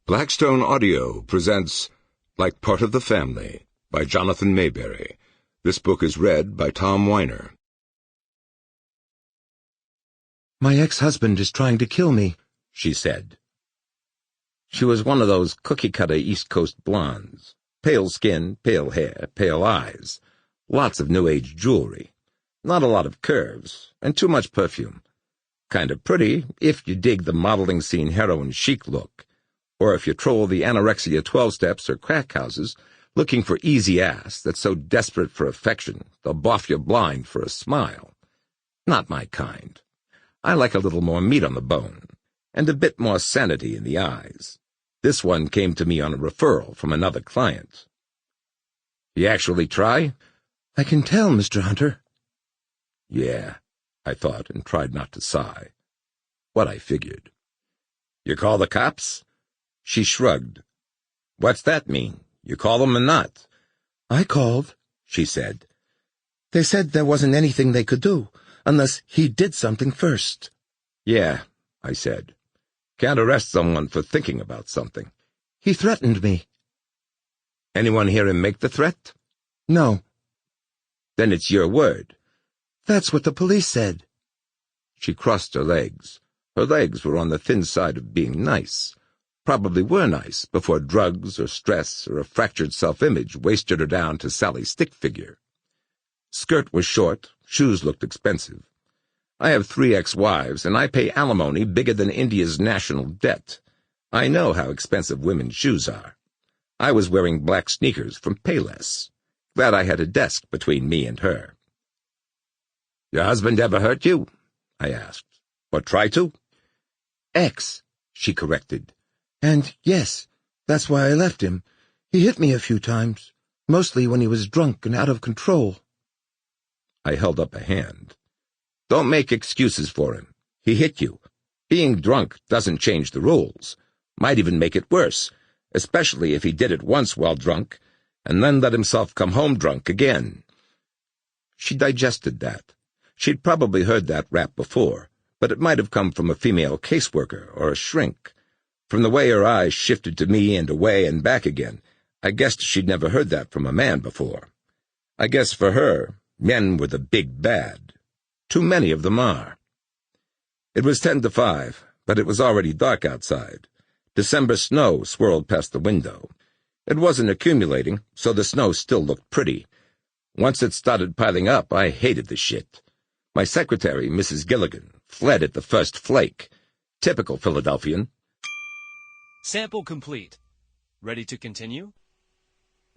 Blackstone Audio presents Like Part of the Family by Jonathan Maberry. This book is read by Tom Weiner. "My ex-husband is trying to kill me," she said. She was one of those cookie-cutter East Coast blondes. Pale skin, pale hair, pale eyes. Lots of New Age jewelry. Not a lot of curves, and too much perfume. Kind of pretty if you dig the modeling scene heroine chic look, or if you troll the anorexia 12 steps or crack houses looking for easy ass that's so desperate for affection they'll boff you blind for a smile. Not my kind. I like a little more meat on the bone, and a bit more sanity in the eyes. This one came to me on a referral from another client. "You actually try?" "I can tell, Mr. Hunter." "Yeah," I thought, and tried not to sigh. What I figured. "You call the cops?" She shrugged. "What's that mean? You call them or not?" "I called," she said. "They said there wasn't anything they could do, unless he did something first." "Yeah," I said. "Can't arrest someone for thinking about something." "He threatened me." "Anyone hear him make the threat?" "No." "Then it's your word." "That's what the police said." She crossed her legs. Her legs were on the thin side of being nice. Probably were nice before drugs or stress or a fractured self-image wasted her down to Sally stick figure. Skirt was short, shoes looked expensive. I have 3 ex-wives, and I pay alimony bigger than India's national debt. I know how expensive women's shoes are. I was wearing black sneakers from Payless. Glad I had a desk between me and her. "Your husband ever hurt you?" I asked. "Or try to?" "Ex," she corrected. "And yes, that's why I left him. He hit me a few times, mostly when he was drunk and out of control." I held up a hand. "Don't make excuses for him. He hit you. Being drunk doesn't change the rules. Might even make it worse, especially if he did it once while drunk, and then let himself come home drunk again." She digested that. She'd probably heard that rap before, but it might have come from a female caseworker or a shrink. From the way her eyes shifted to me and away and back again, I guessed she'd never heard that from a man before. I guess for her, men were the big bad. Too many of them are. It was 10 to 5, but it was already dark outside. December snow swirled past the window. It wasn't accumulating, so the snow still looked pretty. Once it started piling up, I hated the shit. My secretary, Mrs. Gilligan, fled at the first flake. Typical Philadelphian. Sample complete. Ready to continue?